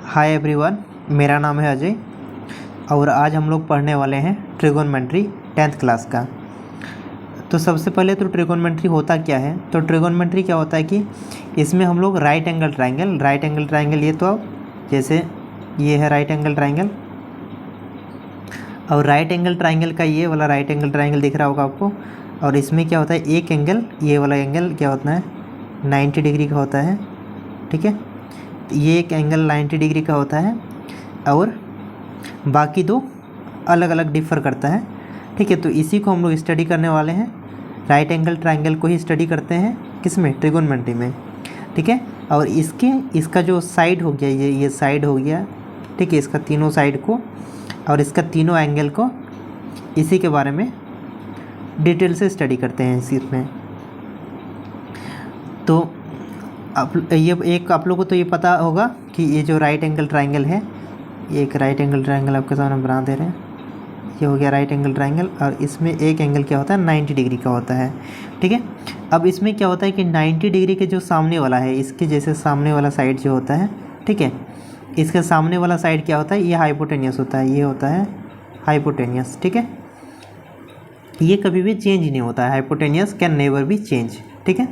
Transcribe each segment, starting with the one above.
Hi everyone, मेरा नाम है अजय और आज हम लोग पढ़ने वाले हैं ट्रिगोनमेट्री 10th क्लास का। तो सबसे पहले तो ट्रिगोनमेट्री होता क्या है। तो ट्रिगोनमेट्री क्या होता है कि इसमें हम लोग राइट एंगल ट्राइंगल ये तो अब जैसे ये है राइट एंगल ट्राइंगल और राइट एंगल ट्राइंगल का ये वाला राइट एंगल ट्राइंगल दिख रहा होगा आपको। और इसमें क्या होता है, एक एंगल ये वाला एंगल क्या होता है 90 डिग्री का होता है। ठीक है, ये एक एंगल 90 डिग्री का होता है और बाकी दो अलग अलग डिफ़र करता है। ठीक है, तो इसी को हम लोग स्टडी करने वाले हैं। राइट एंगल ट्राइंगल को ही स्टडी करते हैं किसमें, ट्रिगोनमेट्री में। ठीक है, और इसका जो साइड हो गया ये साइड हो गया। ठीक है, इसका तीनों साइड को और इसका तीनों एंगल को इसी के बारे में डिटेल से स्टडी करते हैं इसमें। तो आप लोगों को तो ये पता होगा कि ये जो राइट एंगल ट्राइंगल है, ये एक राइट एंगल ट्राइंगल आपके सामने बना दे रहे हैं। ये हो गया राइट एंगल ट्राइंगल और इसमें एक एंगल क्या होता है 90 डिग्री का होता है। ठीक है, अब इसमें क्या होता है कि 90 डिग्री के जो सामने वाला है, इसके जैसे सामने वाला साइड जो होता है, ठीक है, इसके सामने वाला साइड क्या होता है, ये हाइपोटेनियस होता है। ये होता है हाइपोटेनियस। ठीक है, ये कभी भी चेंज नहीं होता है। Hypotenuse can never be change. ठीक है,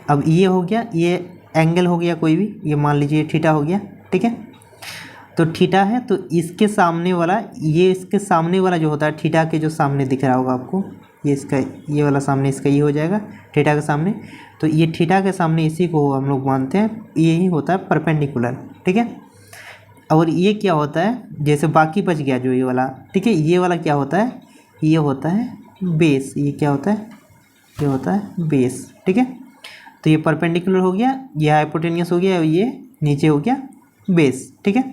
अब ये हो गया, ये एंगल हो गया कोई भी, ये मान लीजिए थीटा हो गया। ठीक है, तो थीटा है तो इसके सामने वाला, ये इसके सामने वाला जो होता है थीटा के जो सामने दिख रहा होगा आपको, ये इसका ये वाला सामने इसका ये हो जाएगा थीटा के सामने। तो ये थीटा के सामने इसी को हम लोग मानते हैं, यही होता है परपेंडिकुलर। ठीक है, और ये क्या होता है, जैसे बाकी बच गया जो ये वाला, ठीक है, ये वाला क्या होता है, ये होता है बेस। ये क्या होता है, ये होता है बेस। ठीक है, तो ये परपेंडिकुलर हो गया, ये हाइपोटेनियस हो गया और ये नीचे हो गया बेस। ठीक है,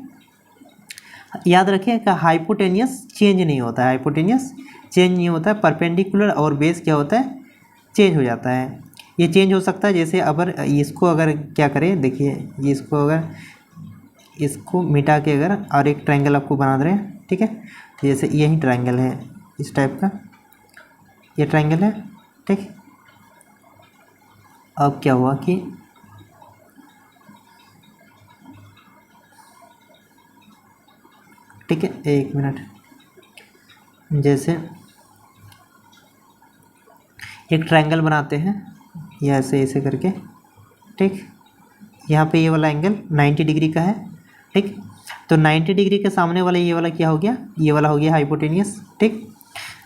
याद रखिए कि हाइपोटेनियस चेंज नहीं होता है, हाइपोटेनियस चेंज नहीं होता है। परपेंडिकुलर और बेस क्या होता है, चेंज हो जाता है। ये चेंज हो सकता है, जैसे अगर इसको अगर क्या करें, देखिए ये इसको अगर इसको मिटा के अगर और एक ट्रायंगल आपको बना दे रहे हैं। ठीक है, तो जैसे यही ट्रायंगल है इस टाइप का, ये ट्रायंगल है। ठीक, अब क्या हुआ कि ठीक है, एक मिनट, जैसे एक ट्रायंगल बनाते हैं या ऐसे करके। ठीक, यहाँ पे ये वाला एंगल 90 डिग्री का है। ठीक, तो 90 डिग्री के सामने वाला ये वाला क्या हो गया, ये वाला हो गया हाइपोटेनियस। ठीक,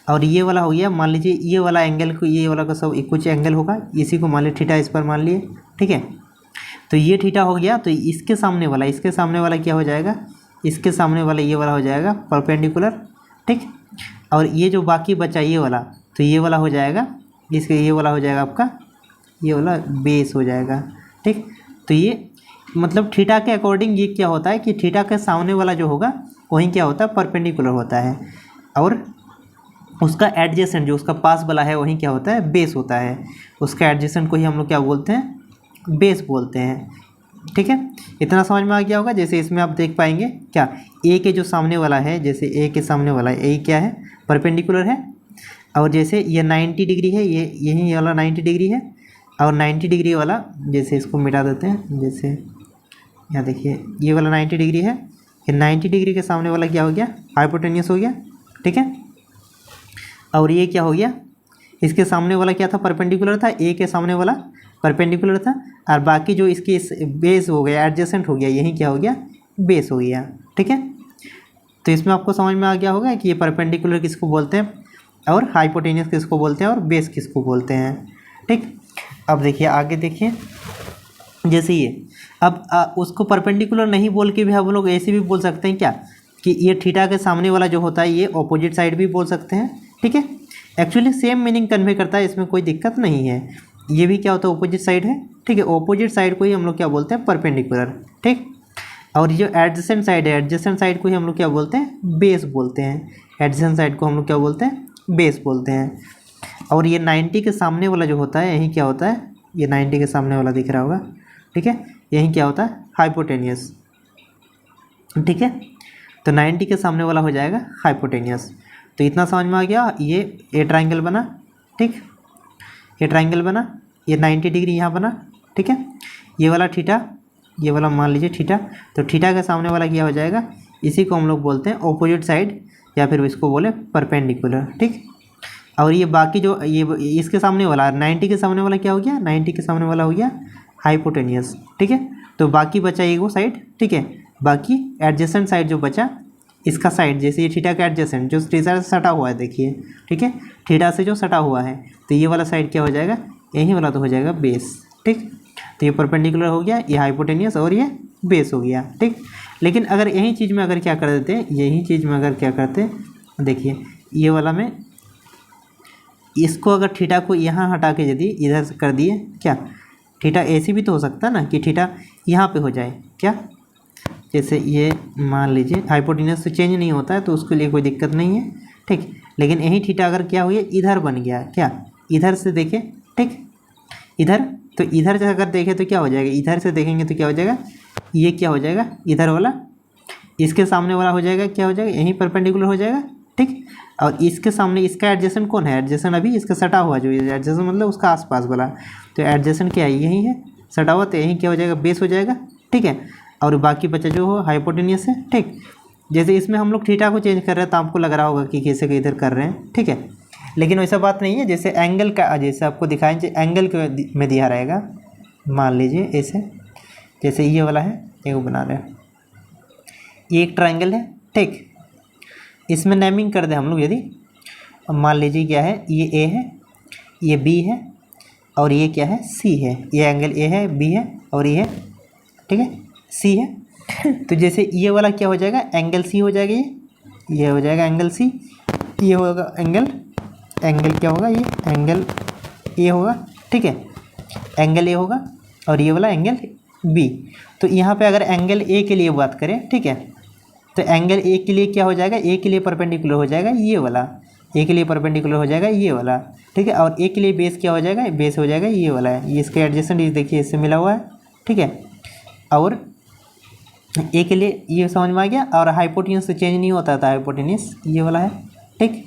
और ये वाला हो गया, मान लीजिए ये वाला एंगल को, ये वाला का सब कुछ एंगल होगा, इसी को मान लीजिए थीटा इस पर मान लिए। ठीक है, तो ये थीटा हो गया, तो इसके सामने वाला क्या हो जाएगा, इसके सामने वाला ये वाला हो जाएगा परपेंडिकुलर। ठीक, और ये जो बाकी बचा ये वाला, तो ये वाला हो जाएगा, इसके ये वाला हो जाएगा आपका, ये वाला बेस हो जाएगा। ठीक, तो ये मतलब थीटा के अकॉर्डिंग ये क्या होता है कि थीटा के सामने वाला जो होगा वही क्या होता है, परपेंडिकुलर होता है, और उसका एडजेसेंट जो उसका पास वाला है वही क्या होता है, बेस होता है। उसका एडजेसेंट को ही हम लोग क्या बोलते हैं, बेस बोलते हैं। ठीक है, इतना समझ में आ गया होगा। जैसे इसमें आप देख पाएंगे क्या, ए के जो सामने वाला है, जैसे ए के सामने वाला है, ए क्या है, परपेंडिकुलर है। और जैसे ये 90 डिग्री है, ये यही वाला 90 डिग्री है, और 90 डिग्री वाला जैसे इसको मिटा देते हैं, जैसे यहाँ देखिए ये वाला 90 डिग्री है, ये 90 डिग्री के सामने वाला क्या हो गया, हाइपोटेनियस हो गया। ठीक है, और ये क्या हो गया, इसके सामने वाला क्या था, परपेंडिकुलर था, ए के सामने वाला परपेंडिकुलर था, और बाकी जो इसकी बेस हो गया, एडजेसेंट हो गया, यही क्या हो गया, बेस हो गया। ठीक है, तो इसमें आपको समझ में आ गया होगा कि ये परपेंडिकुलर किसको बोलते हैं और हाइपोटेनियस किसको बोलते हैं और बेस किसको बोलते हैं। ठीक, अब देखिए आगे देखिए, जैसे ये अब उसको परपेंडिकुलर नहीं बोल के भी हम लोग ऐसे भी बोल सकते हैं क्या, कि ये थीटा के सामने वाला जो होता है ये ऑपोजिट साइड भी बोल सकते हैं। ठीक है, एक्चुअली सेम मीनिंग कन्वे करता है, इसमें कोई दिक्कत नहीं है। ये भी क्या होता है, ऑपोजिट साइड है। ठीक है, ऑपोजिट साइड को ही हम लोग क्या बोलते हैं, परपेंडिकुलर। ठीक, और जो एडजेसेंट साइड है, एडजेसेंट साइड को ही हम लोग क्या बोलते हैं, बेस बोलते हैं। एडजेसेंट साइड को हम लोग क्या बोलते हैं, बेस बोलते हैं। और ये 90 के सामने वाला जो होता है, यही क्या होता है, ये 90 के सामने वाला दिख रहा होगा। ठीक है, यही क्या होता है, हाइपोटेनियस। ठीक है, तो 90 के सामने वाला हो जाएगा हाइपोटेनियस। तो इतना समझ में आ गया, ये ट्रायंगल बना। ठीक, ये ट्रायंगल बना, ये 90 डिग्री यहाँ बना। ठीक है, ये वाला थीटा ये वाला मान लीजिए थीटा, तो थीटा के सामने वाला क्या हो जाएगा, इसी को हम लोग बोलते हैं ऑपोजिट साइड या फिर इसको बोले परपेंडिकुलर, ठीक। और ये बाकी जो ये इसके सामने वाला 90 के सामने वाला क्या हो गया, 90 के सामने वाला हो गया हाइपोटेनियस, ठीक है। तो बाकी बचा ये वो साइड, ठीक है। बाकी एडजेसेंट साइड जो बचा इसका साइड, जैसे ये थीटा का एडजेसेंट जो थीटा से सटा हुआ है, देखिए, ठीक है, थीटा से जो सटा हुआ है, तो ये वाला साइड क्या हो जाएगा, यही वाला तो हो जाएगा बेस, ठीक। तो ये परपेंडिकुलर हो गया, ये हाइपोटेनियस और ये बेस हो गया, ठीक। लेकिन अगर यही चीज़ में अगर क्या कर देते हैं, यही चीज़ में अगर क्या करते हैं, देखिए ये वाला में इसको अगर थीटा को यहाँ हटा के यदि इधर से कर दिए, क्या थीटा ऐसी भी तो हो सकता है ना कि थीटा यहाँ पे हो जाए, क्या, जैसे ये मान लीजिए हाइपोटेनियस से चेंज नहीं होता है तो उसके लिए कोई दिक्कत नहीं है, ठीक। लेकिन यही थीटा अगर क्या हुई इधर बन गया, क्या इधर से देखें, ठीक, इधर, तो इधर से अगर देखें तो क्या हो जाएगा, इधर से देखेंगे तो क्या हो जाएगा, ये क्या हो जाएगा, इधर वाला इसके सामने वाला हो जाएगा, क्या हो जाएगा, यहीं परपेंडिकुलर हो जाएगा, ठीक। और इसके सामने इसका एडजेसेंट कौन है, एडजेसेंट अभी इसका सटा हुआ जो एडजेसेंट मतलब उसका आसपास वाला, तो एडजेसेंट क्या है, यही है सटा हुआ, तो यहीं क्या हो जाएगा, बेस हो जाएगा, ठीक है। और बाकी बचा जो हो हाइपोटेनियस है, ठीक। जैसे इसमें हम लोग थीटा को चेंज कर रहे हैं तो आपको लग रहा होगा कि कैसे के इधर कर रहे हैं, ठीक है। लेकिन वैसा बात नहीं है, जैसे एंगल का, जैसे आपको दिखाएं एंगल के में दिया रहेगा, मान लीजिए ऐसे, जैसे ये वाला है, ये वो बना रहे हैं, ये एक ट्रायंगल है, ठीक। इसमें नेमिंग कर दें हम लोग, यदि मान लीजिए क्या है, ये ए है, ये बी है और ये क्या है, सी है, ये एंगल ए है, बी है और ये है, ठीक है, सी है। तो जैसे ये वाला क्या हो जाएगा, एंगल सी हो जाएगा, ये हो जाएगा एंगल सी, ये होगा एंगल क्या होगा, ये एंगल ए होगा, ठीक है, एंगल ए होगा और ये वाला एंगल बी। तो यहाँ पे अगर एंगल ए के लिए बात करें, ठीक है, तो एंगल ए के लिए क्या हो जाएगा, ए के लिए परपेंडिकुलर हो जाएगा ये वाला, ए के लिए परपेंडिकुलर हो जाएगा ये वाला, ठीक है। और ए के लिए बेस क्या हो जाएगा, बेस हो जाएगा ये वाला है, ये इसके एडजेसेंट देखिए इससे मिला हुआ है, ठीक है। और ए के लिए ये समझ में आ गया, और हाइपोटेनियस से चेंज नहीं होता था, हाइपोटेनियस ये वाला है, ठीक,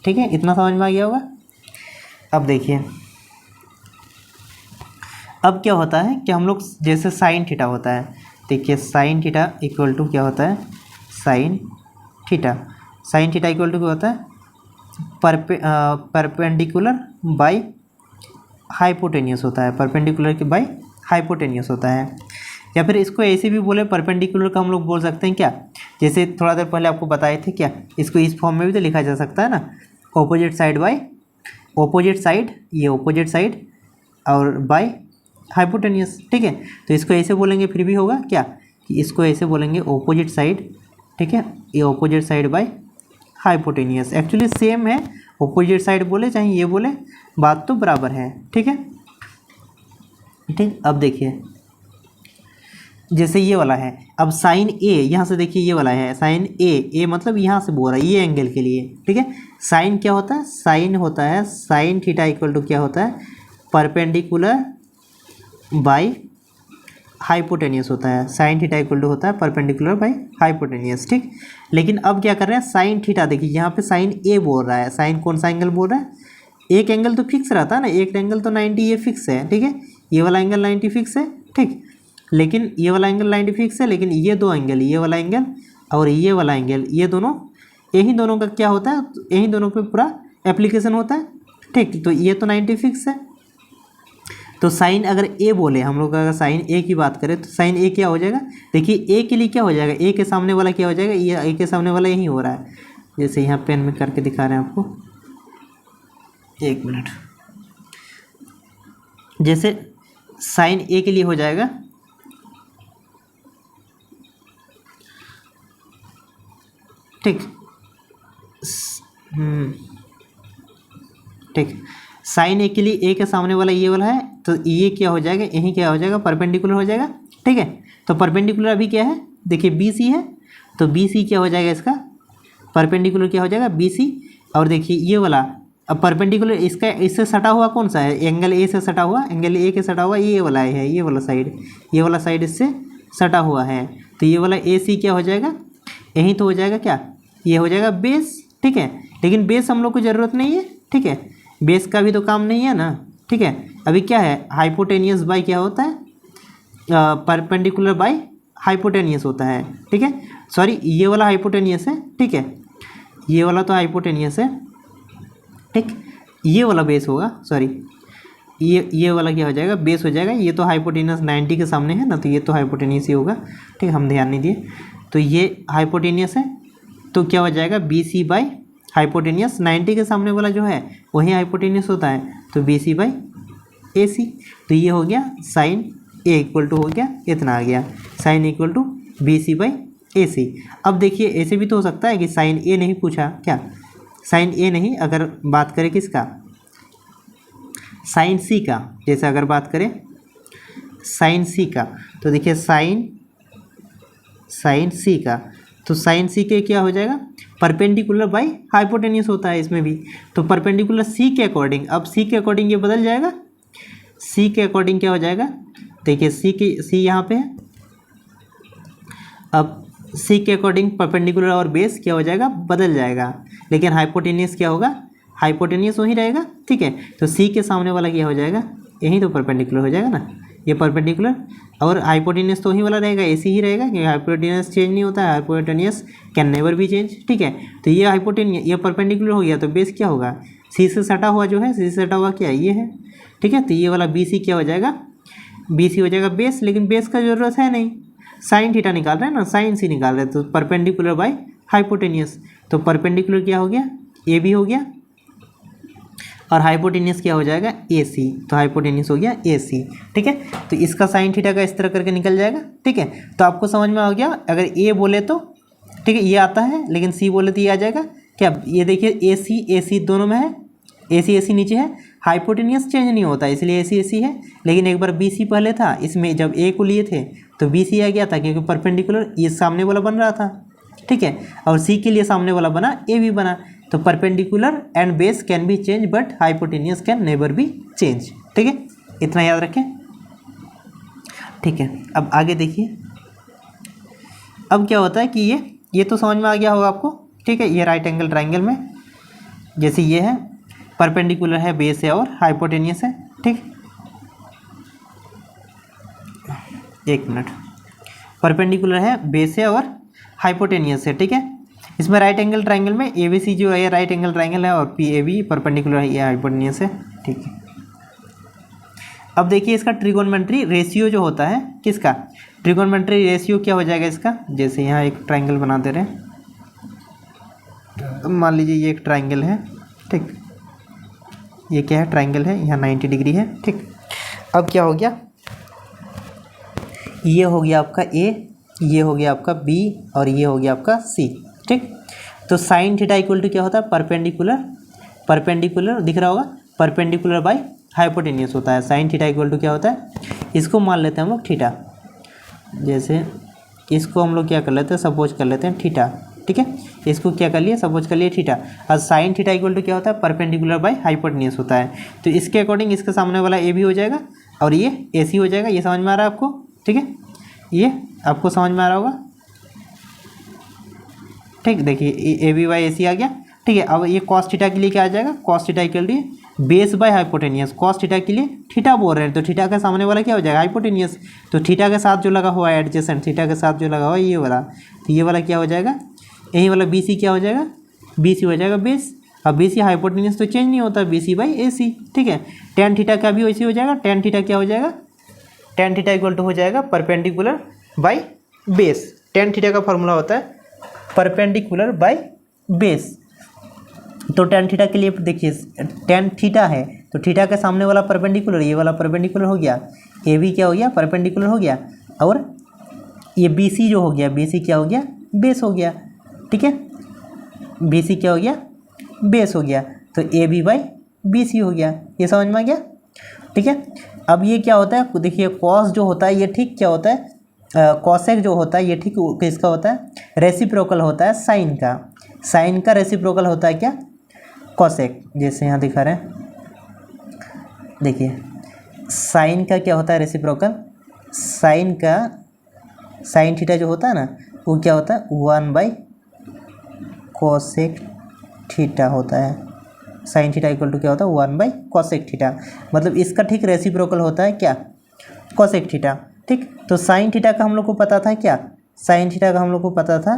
ठीक है, इतना समझ में आ गया होगा। अब देखिए अब क्या होता है कि हम लोग जैसे साइन थीटा होता है, देखिए साइन थीटा इक्वल टू क्या होता है, साइन थीटा इक्वल टू क्या होता है, परपेंडिकुलर बाई हाइपोटेनियस होता है, परपेंडिकुलर के बाई हाइपोटेनियस होता है। या फिर इसको ऐसे भी बोले, परपेंडिकुलर का हम लोग बोल सकते हैं क्या, जैसे थोड़ा देर पहले आपको बताए थे, क्या इसको इस फॉर्म में भी तो लिखा जा सकता है ना, opposite side by opposite side, ये ऑपोजिट साइड और बाई हाइपोटेनियस, ठीक है। तो इसको ऐसे बोलेंगे फिर भी होगा क्या, कि इसको ऐसे बोलेंगे ऑपोजिट साइड, ठीक है, ये opposite side by hypotenuse, actually same है, ऑपोजिट साइड बोले चाहे ये बोले, बात तो बराबर है, ठीक है, ठीक। अब देखिए जैसे ये वाला है, अब साइन ए, यहाँ से देखिए ये वाला है साइन ए मतलब यहाँ से बोल रहा है ये एंगल के लिए, ठीक है। साइन क्या होता है, साइन होता है, साइन थीटा इक्वल टू क्या होता है, परपेंडिकुलर बाई हाइपोटेनियस होता है, साइन थीटा इक्वल टू होता है परपेंडिकुलर बाई हाइपोटेनियस, ठीक। लेकिन अब क्या कर रहे हैं, साइन थीटा देखिए यहाँ पे साइन ए बोल रहा है, साइन कौन सा एंगल बोल रहा है, एक एंगल तो फिक्स रहता है ना, एक एंगल तो 90 ये फिक्स है, ठीक है, ये वाला एंगल 90 फिक्स है, ठीक। लेकिन ये वाला एंगल 90 फिक्स है, लेकिन ये दो एंगल, ये वाला एंगल और ये वाला एंगल, ये दोनों, यही दोनों का क्या होता है, यही दोनों पे पूरा एप्लीकेशन होता है, ठीक। तो ये तो 90 फिक्स है, तो साइन अगर ए बोले हम लोग, अगर साइन ए की बात करें तो साइन ए क्या हो जाएगा, देखिए ए के लिए क्या हो जाएगा, ए के सामने वाला क्या हो जाएगा, ये ए के सामने वाला यही हो रहा है, जैसे यहाँ पेन में करके दिखा रहे हैं आपको, एक मिनट, जैसे साइन ए के लिए हो जाएगा, ठीक, ठीक, साइन ए के लिए ए के सामने वाला ये वाला है, तो ये क्या हो जाएगा, यही क्या हो जाएगा, परपेंडिकुलर हो जाएगा, ठीक है। तो परपेंडिकुलर अभी क्या है, देखिए बी सी है, तो बी सी क्या हो जाएगा, इसका परपेंडिकुलर क्या हो जाएगा, बी सी। और देखिए ये वाला अब परपेंडिकुलर इसका, इससे सटा हुआ कौन सा है, एंगल ए से सटा हुआ, एंगल ए के सटा हुआ ये वाला है, ये वाला साइड, ये वाला साइड इससे सटा हुआ है, तो ये वाला ए सी क्या हो जाएगा, यही तो हो जाएगा क्या, ये हो जाएगा बेस, ठीक है। लेकिन बेस हम लोग को ज़रूरत नहीं है, ठीक है, बेस का भी तो काम नहीं है ना, ठीक है। अभी क्या है, हाइपोटेनियस बाई क्या होता है, परपेंडिकुलर बाय हाइपोटेनियस होता है, ठीक है। सॉरी, ये वाला हाइपोटेनियस है, ठीक है, ये वाला तो हाइपोटेनियस है, ठीक। ये वाला बेस होगा, सॉरी, ये वाला क्या हो जाएगा, बेस हो जाएगा। ये तो हाइपोटेनियस 90 के सामने है ना, तो ये तो हाइपोटेनियस ही होगा, ठीक। हम ध्यान नहीं दिए, तो ये हाइपोटेनियस है, तो क्या हो जाएगा, बी सी बाई हाइपोटेनियस 90 के सामने वाला जो है वही हाइपोटेनियस होता है, तो बी सी बाई ए सी। तो ये हो गया साइन ए इक्वल टू हो गया इतना आ गया, sine equal to B C by A C. अब देखिए ऐसे भी तो हो सकता है कि साइन ए नहीं पूछा क्या, साइन ए नहीं, अगर बात करें किसका, साइन सी का, जैसे अगर बात करें साइन सी का, तो देखिए साइन सी का, तो साइन सी के क्या हो जाएगा, परपेंडिकुलर बाई हाइपोटेनियस होता है इसमें भी, तो परपेंडिकुलर सी के अकॉर्डिंग, अब सी के अकॉर्डिंग ये बदल जाएगा, सी के अकॉर्डिंग क्या हो जाएगा, देखिए सी यहाँ पे है, अब सी के अकॉर्डिंग परपेंडिकुलर और बेस क्या हो जाएगा, बदल जाएगा, लेकिन हाइपोटेनियस क्या होगा, हाइपोटेनियस वही रहेगा, ठीक है। तो सी के सामने वाला क्या हो जाएगा, यही तो परपेंडिकुलर हो जाएगा ना, ये परपेंडिकुलर, और हाइपोटेनियस तो वही वाला रहेगा, ऐसी ही रहेगा, क्योंकि हाइपोटेनियस चेंज नहीं होता है, hypotenuse can never be change, ठीक है। तो ये हाइपोटेनियस, ये परपेंडिकुलर हो गया, तो बेस क्या होगा, सी से सटा हुआ जो है, सी से सटा हुआ क्या ये है, ठीक है। तो ये वाला बी सी क्या हो जाएगा, बी सी हो जाएगा बेस, लेकिन बेस का जरूरत है नहीं, साइन थीटा निकाल रहे हैं ना, साइन सी निकाल रहे हैं, तो परपेंडिकुलर बाय हाइपोटेनियस, तो परपेंडिकुलर क्या हो गया, ए बी हो गया, और हाइपोटेनियस क्या हो जाएगा, ए सी, तो हाइपोटेनियस हो गया ए सी, ठीक है। तो इसका साइन थीटा का इस तरह करके निकल जाएगा, ठीक है। तो आपको समझ में आ गया, अगर ए बोले तो ठीक है ये आता है, लेकिन सी बोले तो ये आ जाएगा क्या, ये देखिए ए सी दोनों में है, ए सी नीचे है, हाइपोटेनियस चेंज नहीं होता इसलिए ए सी है, लेकिन एक बार बी सी पहले था, इसमें जब ए को लिए थे तो बी सी आ गया था, क्योंकि परपेंडिकुलर ये सामने वाला बन रहा था, ठीक है, और सी के लिए सामने वाला बना ए भी बना, तो perpendicular and base can be change but hypotenuse can never be change, ठीक है, इतना याद रखें, ठीक है। अब आगे देखिए, अब क्या होता है कि ये तो समझ में आ गया होगा आपको, ठीक है। ये राइट एंगल ट्राइंगल में जैसे ये है, परपेंडिकुलर है, बेस है और हाइपोटेनियस है, ठीक, एक मिनट, परपेंडिकुलर है, बेस है और हाइपोटेनियस है, ठीक है। इसमें राइट एंगल ट्राइंगल में ए बी सी जो है राइट एंगल ट्राइंगल है, और पी ए बी परपेंडिकुलर है, ये हाइपोटेनियस है, ठीक है। अब देखिए इसका ट्रिगोनोमेट्री रेशियो जो होता है, किसका, ट्रिगोनोमेट्री रेशियो क्या हो जाएगा इसका, जैसे यहाँ एक ट्राइंगल बना दे रहे हैं, मान लीजिए ये एक ट्राइंगल है, ठीक, ये क्या है, ट्राइंगल है, यहाँ 90 डिग्री है, ठीक। अब क्या हो गया, ये हो गया आपका ए, ये हो गया आपका बी, और ये हो गया आपका सी, ठीक। तो साइन थीटा इक्वल टू क्या होता है, परपेंडिकुलर दिख रहा होगा, परपेंडिकुलर बाय हाइपोटेनियस होता है। साइन थीटा इक्वल टू क्या होता है, इसको मान लेते हैं हम लोग थीटा, जैसे इसको हम लोग क्या कर लेते हैं, सपोज कर लेते हैं थीटा, ठीक है, इसको क्या कर लिए, सपोज कर लिए थीटा, और साइन थीटा इक्वल टू क्या होता है, परपेंडिकुलर बाय हाइपोटेनियस होता है। तो इसके अकॉर्डिंग इसके सामने वाला ए बी हो जाएगा, और ये ए सी हो जाएगा, ये समझ में आ रहा है आपको, ठीक है, ये आपको समझ में आ रहा होगा, ठीक। देखिए ए बी बाई ए सी आ गया, ठीक है। अब ये कॉस थीटा के लिए क्या आ जाएगा, कॉस थीटा के लिए base by hypotenuse, cos theta के लिए थीटा बोल रहे हैं, तो थीटा के सामने वाला क्या हो जाएगा, हाइपोटेनियस, तो थीटा के साथ जो लगा हुआ है एडजेसेंट, थीटा के साथ जो लगा हुआ है ये वाला, तो ये वाला क्या हो जाएगा, यही वाला बी सी क्या हो जाएगा, बी सी हो जाएगा बेस, अब बी सी हाइपोटेनियस तो चेंज नहीं होता, बी सी बाई ए सी, ठीक है। टेन थीटा का भी वैसे हो जाएगा, टेन थीटा क्या हो जाएगा, टेन थीटा इक्वल टू हो जाएगा perpendicular by base, tan theta का फॉर्मूला होता है परपेंडिकुलर बाय बेस, तो टेन थीटा के लिए देखिए टेन थीटा है, तो थीटा के सामने वाला परपेंडिकुलर, ये वाला परपेंडिकुलर हो गया, ए बी क्या हो गया, परपेंडिकुलर हो गया, और ये बी सी जो हो गया, बी सी क्या हो गया, बेस हो गया, ठीक है, बी सी क्या हो गया, बेस हो गया, तो A B by B C हो गया, ये समझ में आ गया, ठीक है। अब ये क्या होता है, देखिए कॉस जो होता है ये ठीक क्या होता है, कॉसेक जो होता है ये ठीक किसका होता है, रेसिप्रोकल होता है साइन का, साइन का रेसिप्रोकल होता है क्या, कॉसेक, जैसे यहाँ दिखा रहे हैं, देखिए साइन का क्या होता है रेसिप्रोकल, साइन का, साइन थीटा जो होता है ना वो क्या होता है, 1 कोसेक थीटा होता है, साइन थीटा इक्वल टू क्या होता है, 1 कोसेक थीटा, मतलब इसका ठीक रेसिप्रोकल होता है क्या, कोसेक थीटा। ठीक। तो साइन थीटा का हम लोग को पता था क्या, साइन थीटा का हम लोग को पता था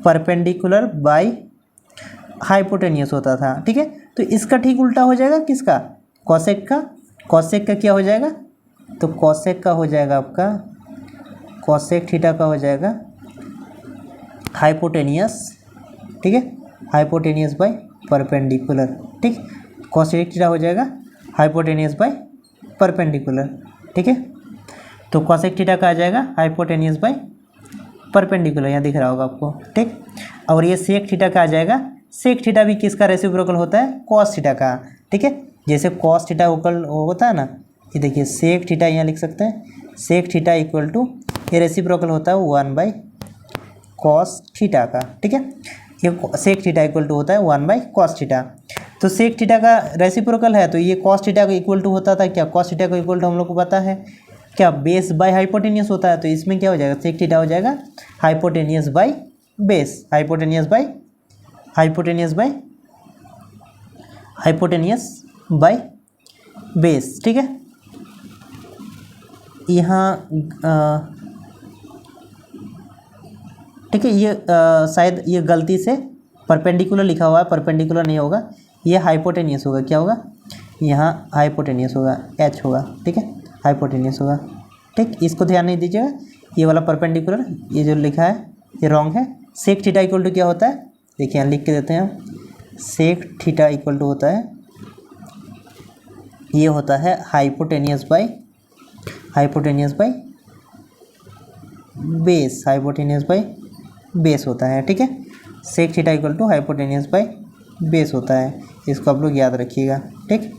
परपेंडिकुलर बाय हाइपोटेनियस होता था, ठीक है। तो इसका ठीक उल्टा हो जाएगा किसका, कॉसेक का। कॉसेक का क्या हो जाएगा, तो कॉसेक का हो जाएगा आपका, कॉसेक थीटा का हो जाएगा हाइपोटेनियस, ठीक है, हाइपोटेनियस बाय परपेंडिकुलर, ठीक। कॉसेक थीटा हो जाएगा हाइपोटेनियस बाय परपेंडिकुलर, ठीक है। तो कॉसेक थीटा का आ जाएगा हाइपोटेनियस बाय परपेंडिकुलर, यहाँ दिख रहा होगा आपको, ठीक। और ये सेक थीटा का आ जाएगा, सेक थीटा भी किसका रेसिप्रोकल होता है, कॉस थीटा का, ठीक है। जैसे कॉस थीटा इक्वल होता है ना, ये देखिए सेक थीटा यहाँ लिख सकते हैं, सेक थीटा इक्वल टू, ये रेसिप्रोकल होता है 1 कॉस थीटा का, ठीक है। ये सेक थीटा इक्वल टू होता है 1 कॉस थीटा। तो सेक थीटा का रेसिप्रोकल है, तो ये कॉस थीटा का इक्वल टू होता था क्या, कॉस थीटा का इक्वल टू हम लोग को पता है क्या, बेस बाय हाइपोटेनियस होता है। तो इसमें क्या हो जाएगा, सेक थीटा हो जाएगा hypotenuse by base, hypotenuse by hypotenuse by hypotenuse by base, ठीक है। यहाँ ठीक है, ये शायद ये गलती से परपेंडिकुलर लिखा हुआ है, परपेंडिकुलर नहीं होगा, ये हाइपोटेनियस होगा, क्या होगा, यहाँ हाइपोटेनियस होगा, एच होगा, ठीक है, हाइपोटेनियस होगा, ठीक। इसको ध्यान नहीं दीजिएगा, ये वाला परपेंडिकुलर, ये जो लिखा है ये रॉन्ग है। सेक थीटा इक्वल टू क्या होता है, देखिए यहाँ लिख के देते हैं हम, सेक थीटा इक्वल टू होता है, ये होता है hypotenuse by base, hypotenuse by base होता है, ठीक है। Sec theta equal to hypotenuse by base होता है, इसको आप लोग याद रखिएगा, ठीक,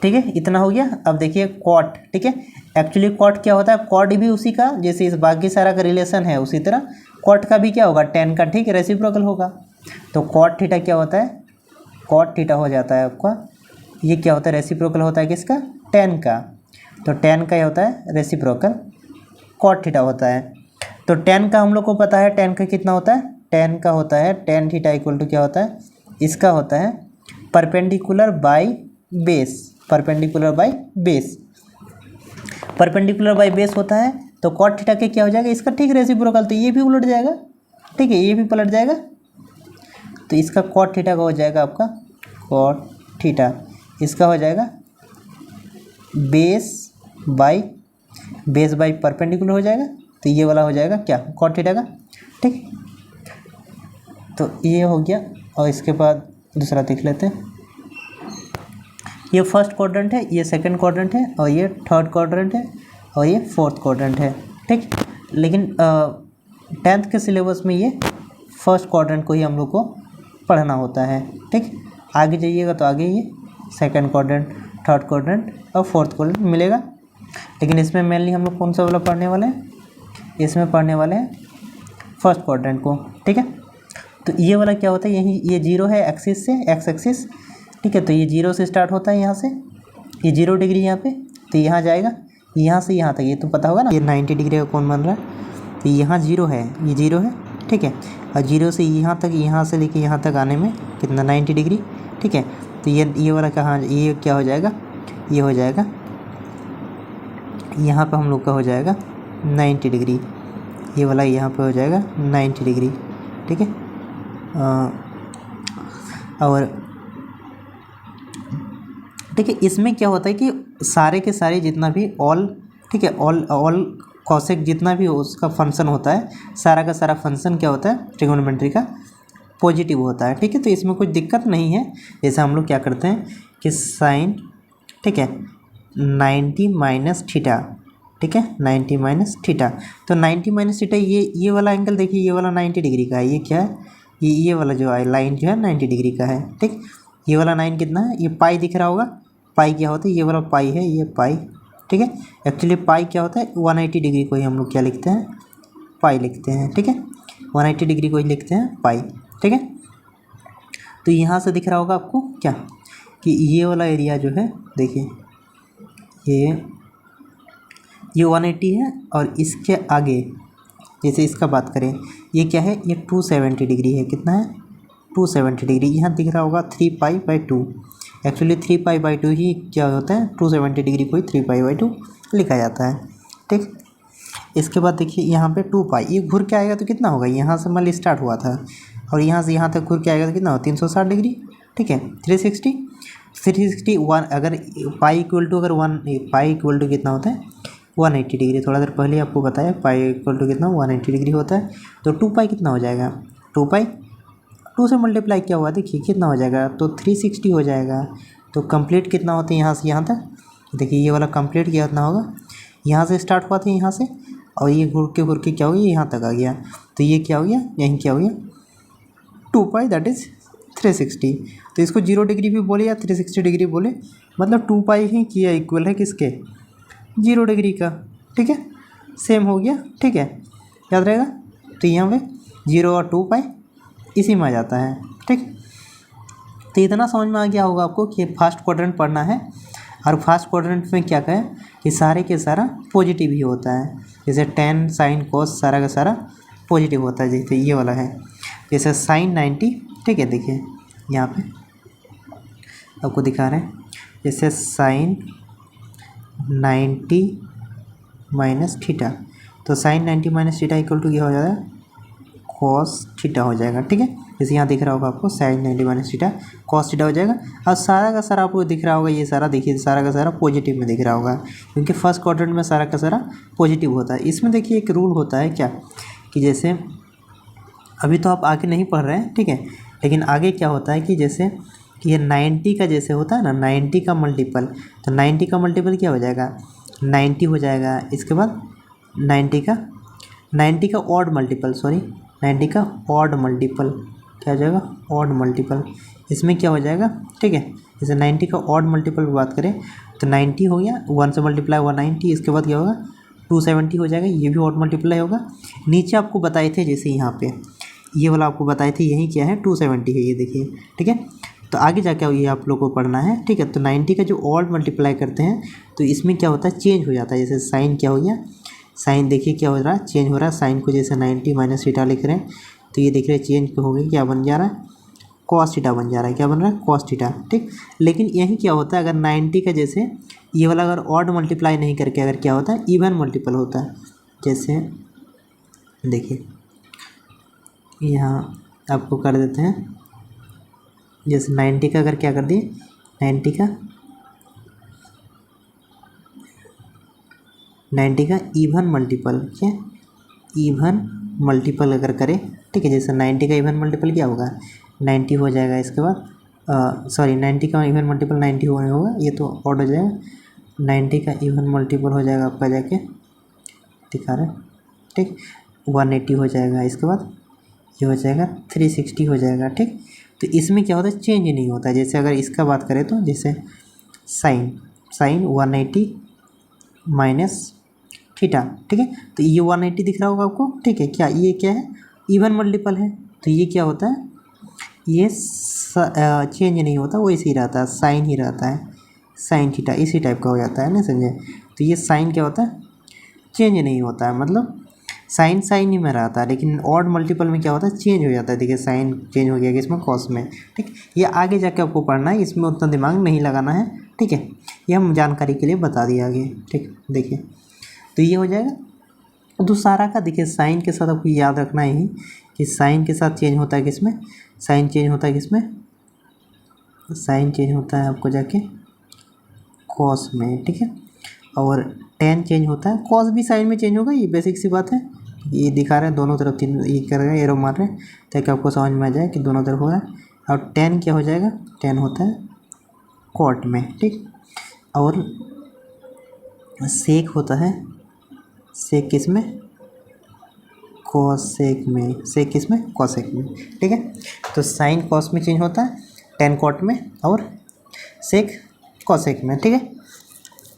ठीक है। इतना हो गया। अब देखिए कॉट, ठीक है, एक्चुअली कॉट क्या होता है, कॉट भी उसी का, जैसे इस बाकी सारा का रिलेशन है उसी तरह कॉट का भी क्या होगा, टेन का, ठीक है, रेसिप्रोकल होगा। तो कॉट थीटा क्या होता है, कॉट थीटा हो जाता है आपका, ये क्या होता है, रेसिप्रोकल होता है किसका, टेन का। तो टेन का ये होता है रेसिप्रोकल, कॉट थीटा होता है। तो टेन का हम लोग को पता है, टेन का कितना होता है, टेन का होता है, टेन थीटा इक्वल टू क्या होता है, इसका होता है perpendicular by base, perpendicular by base, perpendicular by base होता है। तो कॉट थीटा के क्या हो जाएगा, इसका ठीक रेसिप्रोकल, तो ये भी उलट जाएगा, ठीक है, ये भी पलट जाएगा। तो इसका कॉट थीटा का हो जाएगा आपका कॉट थीटा, इसका हो जाएगा बेस बाय परपेंडिकुलर हो जाएगा। तो ये वाला हो जाएगा क्या, कॉट थीटा का, ठीक। तो ये हो गया, और इसके बाद दूसरा देख लेते हैं। ये फर्स्ट क्वाड्रेंट है, ये सेकंड क्वाड्रेंट है, और ये थर्ड क्वाड्रेंट है, और ये फोर्थ क्वाड्रेंट है, ठीक। लेकिन 10th के सिलेबस में ये फर्स्ट क्वाड्रेंट को ही हम लोग को पढ़ना होता है, ठीक। आगे जाइएगा तो आगे ये सेकंड क्वाड्रेंट, थर्ड क्वाड्रेंट और फोर्थ क्वाड्रेंट मिलेगा। लेकिन इसमें मेनली हम लोग कौन सा वाला पढ़ने वाले हैं, इसमें पढ़ने वाले हैं फर्स्ट क्वाड्रेंट को, ठीक है। तो ये वाला क्या होता है, यही ये जीरो है एक्सिस से, एक्स एक्सिस, ठीक है। तो ये जीरो से स्टार्ट होता है, यहाँ से ये 0 डिग्री यहाँ पे, तो यहाँ जाएगा, यहाँ से यहाँ तक, ये तो पता होगा ना, ये 90 डिग्री का कोण बन रहा है। तो यहाँ जीरो है, ये जीरो है, ठीक है। और जीरो से यहाँ तक, यहाँ से लेके यहाँ तक आने में कितना 90 डिग्री, ठीक है। तो ये वाला कहाँ, ये क्या हो जाएगा, ये हो जाएगा यहाँ पे हम लोग का हो जाएगा 90 डिग्री, ये वाला यहाँ पे हो जाएगा 90 डिग्री, ठीक है। और ठीक है, इसमें क्या होता है कि सारे के सारे जितना भी ऑल, ठीक है, ऑल कॉसेक जितना भी उसका फंक्शन होता है, सारा का सारा फंक्शन क्या होता है ट्रिगोनोमेट्री का, पॉजिटिव होता है, ठीक है। तो इसमें कुछ दिक्कत नहीं है। जैसे हम लोग क्या करते हैं कि साइन, ठीक है, 90 माइनस थीटा, ठीक है, 90 माइनस थीटा। तो 90 माइनस थीटा, ये वाला एंगल देखिए, ये वाला 90 डिग्री का है, ये क्या है, ये वाला जो है लाइन जो है 90 डिग्री का है, ठीक। ये वाला लाइन कितना है, ये पाई दिख रहा होगा, पाई क्या होता है, ये वाला पाई है, ये पाई, ठीक है। एक्चुअली पाई क्या होता है, 180 डिग्री को ही हम लोग क्या लिखते हैं, पाई लिखते हैं, ठीक है, 180 डिग्री को ही लिखते हैं पाई, ठीक है। तो यहाँ से दिख रहा होगा आपको क्या, कि ये वाला एरिया जो है, देखिए ये 180 है, और इसके आगे जैसे इसका बात करें, ये क्या है, ये 270 डिग्री है, कितना है, 270 डिग्री। यहाँ दिख रहा होगा 3 पाई बाई 2, एक्चुअली 3π/2 ही क्या होता है, 270 डिग्री को ही 3π/2 लिखा जाता है। ठीक, इसके बाद देखिए यहाँ पे 2π, ये घूर के आएगा तो कितना होगा, यहाँ से मान ली स्टार्ट हुआ था और यहाँ से यहाँ तक घूर के आएगा तो कितना होगा 360 डिग्री। ठीक है, 361 अगर पाई इक्वल टू अगर 1 पाई इक्वल टू कितना होता है 180 डिग्री। थोड़ा देर पहले आपको बताया पाई इक्वल टू कितना 180 डिग्री होता है। तो 2π कितना हो जाएगा, 2π 2 से मल्टीप्लाई क्या हुआ देखिए कितना हो जाएगा, तो 360 हो जाएगा। तो कंप्लीट कितना होता है यहाँ से यहाँ तक, देखिए ये वाला कंप्लीट कितना होगा, यहाँ से स्टार्ट हुआ था यहाँ से और ये घूर के क्या हो गया यहाँ तक आ गया। तो ये क्या हो गया, यहीं क्या हो गया 2π दैट इज़ 360। तो इसको 0 डिग्री भी बोले या 360 डिग्री बोले, मतलब 2π ही किया इक्वल है किसके 0 डिग्री का। ठीक है, सेम हो गया। ठीक है, याद रहेगा। तो यहाँ पे 0 और 2π इसी में आ जाता है। ठीक, तो इतना समझ में आ गया होगा आपको कि फर्स्ट क्वाड्रेंट पढ़ना है और फर्स्ट क्वाड्रेंट में क्या कहें कि सारे के सारा पॉजिटिव ही होता है। जैसे tan sin cos सारा का सारा पॉजिटिव होता है, जैसे ये वाला है जैसे sin 90। ठीक है, देखिए यहाँ पे आपको दिखा रहे हैं जैसे sin 90 माइनस थीटा, तो sin 90 minus theta equal to क्या हो जाएगा cos थीटा हो जाएगा। ठीक है, जैसे यहाँ दिख रहा होगा आपको sin 90 minus theta cos theta हो जाएगा। और सारा का सारा आपको दिख रहा होगा, ये सारा देखिए सारा का सारा पॉजिटिव में दिख रहा होगा क्योंकि फर्स्ट क्वाड्रेंट में सारा का सारा पॉजिटिव होता है। इसमें देखिए एक रूल होता है क्या कि जैसे अभी तो आप आगे नहीं पढ़ रहे हैं, ठीक है, लेकिन आगे क्या होता है कि जैसे कि ये 90 का जैसे होता है ना 90 का मल्टीपल, तो 90 का मल्टीपल क्या हो जाएगा 90 हो जाएगा। इसके बाद 90 का ऑड मल्टीपल, सॉरी 90 का ऑड मल्टीपल क्या हो जाएगा ऑड मल्टीपल, इसमें क्या हो जाएगा। ठीक है, जैसे 90 का ऑड मल्टीपल की बात करें तो 90 हो गया, 1 से मल्टीप्लाई 190, इसके बाद क्या होगा 270 हो जाएगा, ये भी ऑड मल्टीप्लाई होगा। नीचे आपको बताए थे जैसे यहाँ पे ये वाला आपको बताए थे यही क्या है 270 है, ये देखिए। ठीक है, तो आगे जाके ये आप लोग को पढ़ना है। ठीक है, तो 90 का जो ऑड मल्टीप्लाई करते हैं तो इसमें क्या होता है चेंज हो जाता है। जैसे साइन क्या हो गया, साइन देखिए क्या हो रहा है चेंज हो रहा है। साइन को जैसे 90 माइनस थीटा लिख रहे हैं तो ये देख रहे हैं चेंज हो गया, क्या बन जा रहा है कॉस थीटा बन जा रहा है। क्या बन रहा है कॉस थीटा। ठीक, लेकिन यही क्या होता है अगर 90 का जैसे ये वाला अगर ऑड मल्टीप्लाई नहीं करके अगर क्या होता है इवन मल्टीपल होता है। जैसे देखिए यहाँ आपको कर देते हैं, जैसे 90 का अगर क्या कर दिए 90 का इवन मल्टीपल, क्या इवन मल्टीपल अगर करें। ठीक है, जैसे 90 का इवन मल्टीपल क्या होगा 90 हो जाएगा। इसके बाद सॉरी 90 का इवन मल्टीपल 90 होगा, ये तो ऑड हो जाएगा। 90 का इवन मल्टीपल हो जाएगा आपका जाके दिखा रहे। ठीक, 180 हो जाएगा। इसके बाद ये हो जाएगा 360 हो जाएगा। ठीक, तो इसमें क्या होता है चेंज नहीं होता है। जैसे अगर इसका बात करें तो जैसे साइन 180 माइनस थीटा। ठीक है, तो ये 180 दिख रहा होगा आपको। ठीक है, क्या ये क्या है इवन मल्टीपल है, तो ये क्या होता है ये चेंज नहीं होता, वो इसी रहता है साइन ही रहता है, साइन थीटा इसी टाइप का हो जाता है ना, समझे। तो ये साइन क्या होता है चेंज नहीं होता है, मतलब साइन साइन ही में रहता है, लेकिन ऑड मल्टीपल में क्या होता है चेंज हो जाता है। देखिए साइन चेंज हो गया कि इसमें कॉस में। ठीक, ये आगे जाके आपको पढ़ना है, इसमें उतना दिमाग नहीं लगाना है। ठीक है, ये हम जानकारी के लिए बता दिया आगे। ठीक, देखिए तो ये हो जाएगा। तो सारा का देखिए साइन के साथ आपको याद रखना है कि साइन के साथ चेंज होता है किसमें, साइन चेंज होता है किसमें, साइन चेंज होता है आपको जाके कॉस में। ठीक है, और टेन चेंज होता है, कॉस भी साइन में चेंज होगा, ये बेसिक सी बात है। ये दिखा रहे हैं दोनों तरफ तीन ये कर रहे हैं एरो मार रहे हैं ताकि आपको समझ में आ जाए कि दोनों तरफ हो रहा है। और टेन क्या हो जाएगा टेन होता है कॉट में। ठीक, और सेक होता है सेक किस में कॉसेक में, सेक किस में कॉसेक में। ठीक है, तो साइन कॉस में चेंज होता है, टेन कॉट में और सेक कॉसेक में। ठीक है,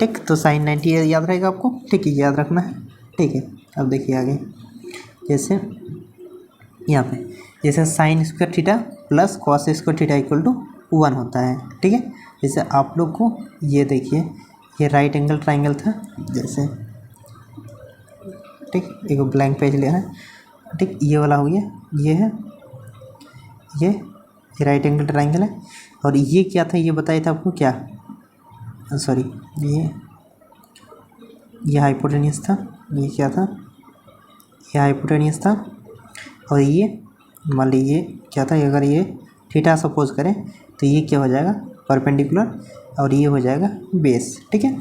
ठीक, तो साइन 90 याद रहेगा आपको। ठीक है, याद रखना है। ठीक है, अब देखिए आगे जैसे यहाँ पे जैसे sine square theta plus cos square theta equal to 1 होता है। ठीक है, जैसे आप लोग को ये देखिए ये राइट एंगल ट्राइंगल था जैसे। ठीक, एक ब्लैंक पेज ले रहा है। ठीक, ये वाला हो गया, ये है ये राइट एंगल ट्राइंगल है। और ये क्या था, ये बताया था आपको क्या, सॉरी ये हाइपोटेन्यूस था, ये क्या था, ये हाइपोटेन्यूस था, और ये मान लीजिए ये क्या था, अगर ये थीटा सपोज करें तो ये क्या हो जाएगा परपेंडिकुलर, और ये हो जाएगा बेस। ठीक है,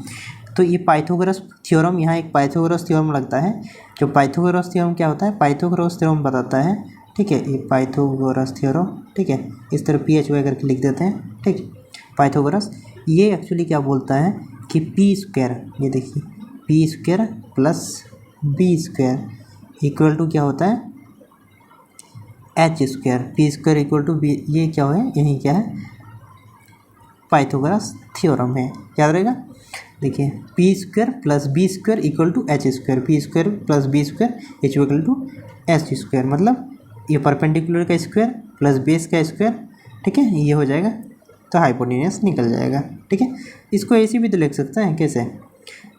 तो ये पाइथागोरस थ्योरम, यहाँ एक पाइथागोरस थ्योरम लगता है। जो पाइथागोरस थ्योरम क्या होता है, पाइथागोरस थ्योरम बताता है, ठीक है, ये पाइथागोरस थ्योरम, ठीक है, इस तरह PH वाई करके लिख देते हैं। ठीक, पाइथागोरस ये एक्चुअली क्या बोलता है कि पी स्क्वायर, ये देखिए p square plus b square equal to क्या होता है h square, p square equal to b, ये क्या है, यही क्या है पाइथागोरस थ्योरम है, याद रहेगा। देखिए p square plus b square equal to h square, p square plus b square is equal to h square, मतलब ये परपेंडिकुलर का स्क्वायर प्लस बेस का स्क्वायर, ठीक है, ये हो जाएगा तो हाइपोटेन्यूस निकल जाएगा। ठीक है, इसको ऐसे भी तो लिख सकते हैं, कैसे,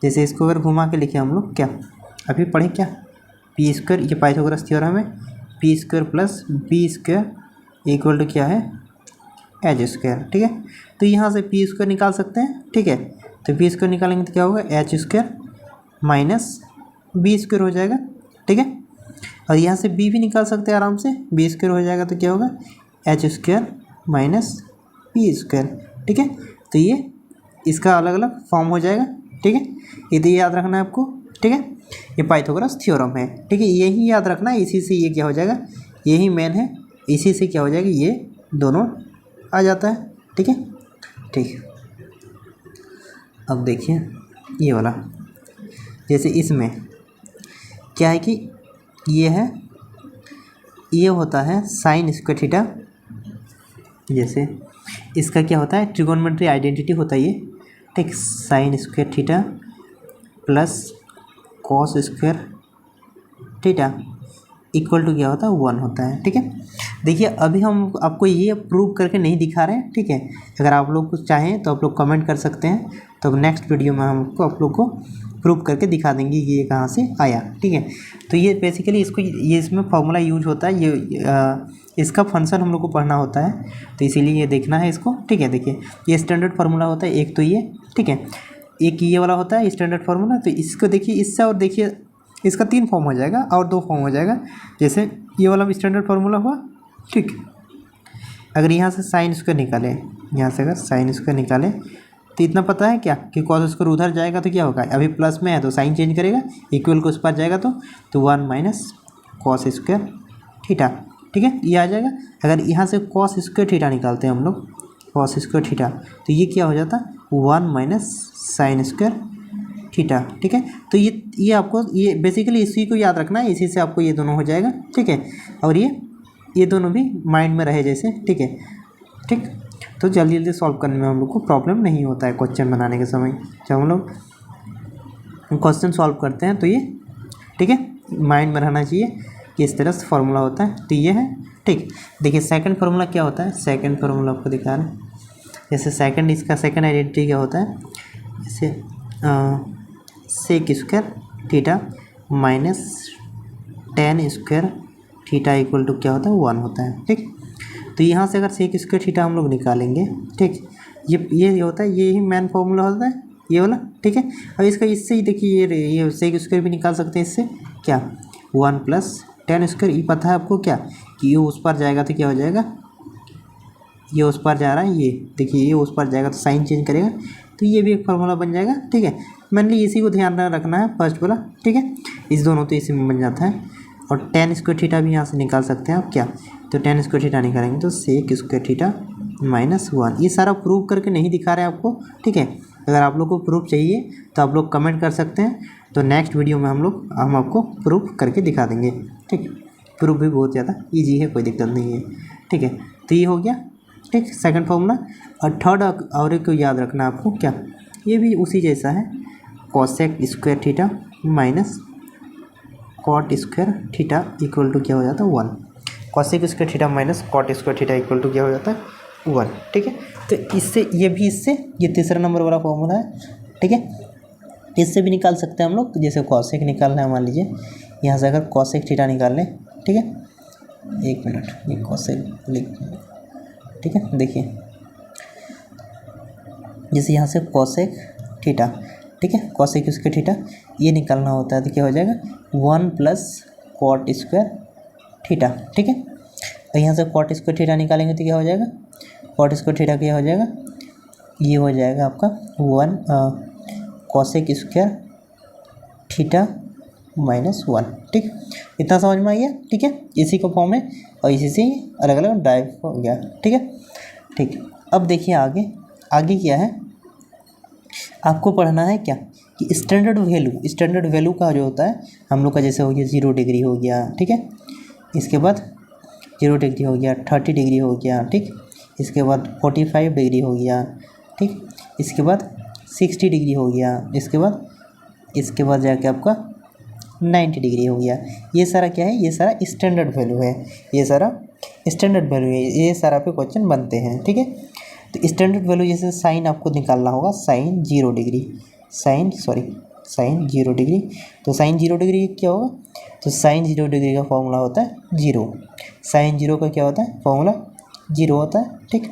जैसे इसको अगर घुमा के लिखे हम लोग, क्या अभी पढ़े क्या, पी स्क्वायर, ये पाइथागोरस थ्योरम है, p square plus b square equal to क्या है एच स्क्वायर। ठीक है, तो यहाँ से पी स्क्वायर निकाल सकते हैं। ठीक है, तो पी स्क्वायर निकालेंगे तो क्या होगा h square minus b square हो जाएगा। ठीक है, और यहाँ से बी भी निकाल सकते हैं आराम से, बी स्क्वायर हो जाएगा तो क्या होगा h square minus P square. ठीक है, तो ये इसका अलग अलग फॉर्म हो जाएगा। ठीक है, ये तो याद रखना है आपको। ठीक है, ये पाइथागोरस थ्योरम है। ठीक है, यही याद रखना है, इसी से ये क्या हो जाएगा, यही मेन है, इसी से क्या हो जाएगा ये दोनों आ जाता है। ठीक है, ठीक, अब देखिए ये वाला, जैसे इसमें क्या है कि ये है, ये होता है साइन स्क्वायर थीटा, जैसे इसका क्या होता है ट्रिगोनोमेट्री आइडेंटिटी होता है ये। ठीक, sine square theta plus cos square theta equal to क्या होता है 1 होता है। ठीक है, देखिए अभी हम आपको ये प्रूव करके नहीं दिखा रहे हैं। ठीक है, अगर आप लोग कुछ चाहें तो आप लोग कमेंट कर सकते हैं, तो नेक्स्ट वीडियो में हमको आप लोग को प्रूव करके दिखा देंगे कि ये कहाँ से आया। ठीक है, तो ये बेसिकली इसको, ये इसमें फॉर्मूला यूज होता है, ये इसका फंक्शन हम लोग को पढ़ना होता है, तो इसीलिए ये देखना है इसको। ठीक है, देखिए ये स्टैंडर्ड फार्मूला होता है एक, तो ये ठीक है, एक ये वाला होता है स्टैंडर्ड फार्मूला, तो इसको देखिए इससे, और देखिए इसका 3 फॉर्म हो जाएगा और 2 फॉर्म हो जाएगा। जैसे ये वाला स्टैंडर्ड फार्मूला हुआ, ठीक, अगर यहाँ से साइन स्क्वायर निकाले, यहाँ से अगर साइन स्क्वायर निकाले तो इतना पता है क्या कि कॉस स्क्वायर उधर जाएगा तो क्या होगा, अभी प्लस में है तो साइन चेंज करेगा, इक्वल को उस पर जाएगा तो 1 माइनस कॉस स्क्वायर थीटा। ठीक है, ये आ जाएगा। अगर यहाँ से कॉस स्क्वायर थीटा निकालते हैं हम लोग, कॉस स्क्वायर थीटा, तो ये क्या हो जाता 1 माइनस साइन स्क्वायर थीटा। ठीक है, तो ये आपको, ये बेसिकली इसी को याद रखना है, इसी से आपको ये दोनों हो जाएगा। ठीक है, और ये दोनों भी माइंड में रहे जैसे। ठीक है, ठीक, तो जल्दी जल्दी सॉल्व करने में हम लोग को प्रॉब्लम नहीं होता है क्वेश्चन बनाने के समय, जब हम लोग क्वेश्चन सॉल्व करते हैं तो ये, ठीक है, माइंड में रहना चाहिए कि इस तरह से फार्मूला होता है। तो ये है। ठीक, देखिए सेकंड फार्मूला क्या होता है, सेकंड फार्मूला आपको दिखा रहे हैं, जैसे सेकंड, इसका सेकंड आइडेंटिटी क्या होता है, जैसे sec square theta minus tan square theta equal to क्या होता है 1 होता है। ठीक, तो यहाँ से अगर सेक स्क्वायर थीटा हम लोग निकालेंगे, ठीक, ये होता है, ये ही मेन फार्मूला होता है ये वाला। ठीक है, अब इसका इससे ही देखिए ये सेक स्क्वायर भी निकाल सकते हैं इससे, क्या 1 प्लस टेन स्क्वायर, ये पता है आपको क्या कि ये उस पर जाएगा तो क्या हो जाएगा, ये उस पर जा रहा है, ये देखिए ये उस पर जाएगा तो साइन चेंज करेगा, तो ये भी एक फार्मूला बन जाएगा। ठीक है, मेनली इसी को ध्यान रखना है फर्स्ट वाला। ठीक है, इस दोनों तो इसी में बन जाता है, और टेन स्क्वायर थीटा भी यहाँ से निकाल सकते हैं आप, क्या, तो टेन स्क्वायर थीटा निकालेंगे तो सेक स्क्वायर थीटा माइनस 1। ये सारा प्रूव करके नहीं दिखा रहे हैं आपको। ठीक है, अगर आप लोग को प्रूफ चाहिए तो आप लोग कमेंट कर सकते हैं, तो नेक्स्ट वीडियो में हम आपको प्रूफ करके दिखा देंगे। ठीक, प्रूफ भी बहुत ज़्यादा ईजी है, कोई दिक्कत नहीं है। ठीक है, तो ये हो गया। ठीक, सेकंड फार्मूला। और थर्ड और एक को याद रखना आपको, क्या, ये भी उसी जैसा है, cosec square theta minus cot square theta equal to क्या हो जाता है 1। Cosec square theta minus cot square theta equal to क्या हो जाता है 1। ठीक है, तो इससे ये भी, इससे ये तीसरा नंबर वाला फॉर्मूला है। ठीक है, इससे भी निकाल सकते हैं हम लोग, जैसे कॉसेक निकालना है, मान लीजिए यहाँ से अगर कॉसेक थीटा निकाल लें। ठीक है, एक मिनट, ये कॉसेक लिख, ठीक है, देखिए जैसे यहाँ से कोसेक थीटा, ठीक है, कोसेक स्क्वायर थीटा ये निकालना होता है तो क्या हो जाएगा 1 प्लस कॉट स्क्वायर थीटा, ठीक है। और यहाँ से कॉट स्क्वायर थीटा निकालेंगे तो क्या हो जाएगा, कॉट स्क्वायर थीटा क्या हो जाएगा, ये हो जाएगा आपका 1 कोसेक स्क्वायर थीटा -1, ठीक। इतना समझ में आ गया, ठीक है। इसी का फॉर्म है और इसी से अलग अलग डाइव हो गया, ठीक है, ठीक। अब देखिए आगे, आगे क्या है, आपको पढ़ना है क्या कि स्टैंडर्ड वैल्यू का जो होता है हम लोग का, जैसे हो गया 0 डिग्री हो गया, ठीक है, इसके बाद 0 डिग्री हो गया, 30 डिग्री हो गया, ठीक, इसके बाद 45 डिग्री हो गया, ठीक, इसके बाद 60 डिग्री हो गया, इसके बाद जाके आपका 90 डिग्री हो गया। ये सारा क्या है, ये सारा स्टैंडर्ड वैल्यू है, ये सारा स्टैंडर्ड वैल्यू है, ये सारा पे क्वेश्चन बनते हैं, ठीक है। तो स्टैंडर्ड वैल्यू जैसे साइन आपको निकालना होगा, साइन 0 डिग्री, साइन 0 डिग्री, तो साइन 0 डिग्री क्या होगा, तो साइन 0 डिग्री का फॉर्मूला होता है 0, साइन 0 का क्या होता है फॉर्मूला 0 होता है, ठीक,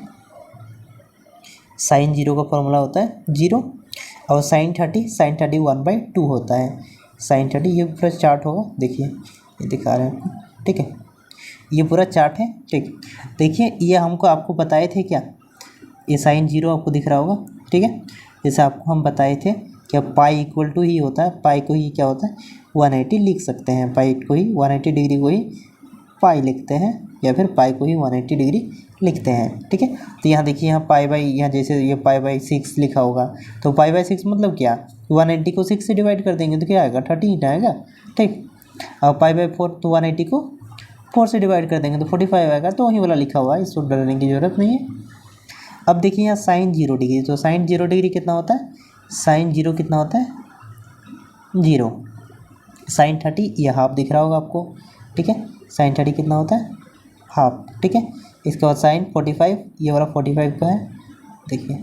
साइन 0 का फॉर्मूला होता है 0। और साइन 30 1/2 होता है, साइन 30 ये पूरा चार्ट होगा, देखिए ये दिखा रहे हैं आपको, ठीक है, ये पूरा चार्ट है, ठीक। देखिए ये हमको आपको बताए थे क्या, ये साइन 0 आपको दिख रहा होगा, ठीक है, जैसे आपको हम बताए थे क्या पाई इक्वल टू ही होता है, पाई को ही क्या होता है 180 लिख सकते हैं, पाई को ही 180 डिग्री को ही पाई लिखते हैं, या फिर पाई को ही 180 डिग्री लिखते हैं, ठीक है। तो यहाँ देखिए, यहाँ पाई बाई, यहाँ जैसे ये पाई बाई 6 लिखा होगा, तो पाई बाई 6 मतलब क्या, 180 को 6 से डिवाइड कर देंगे तो क्या आएगा 13 आएगा, ठीक। और पाई बाई 4 तो 180 को 4 से डिवाइड कर देंगे तो 45 आएगा, तो वही वाला लिखा हुआ है, इसको डरने की ज़रूरत नहीं है। अब देखिए यहाँ साइन 0 डिग्री, तो साइन 0 डिग्री कितना होता है, साइन 0 कितना होता है 0, साइन 30 ये हाफ दिख रहा होगा आपको, ठीक है, साइन 30 कितना होता है हाफ, ठीक है। इसके बाद साइन 45, ये वाला 45 का है, देखिए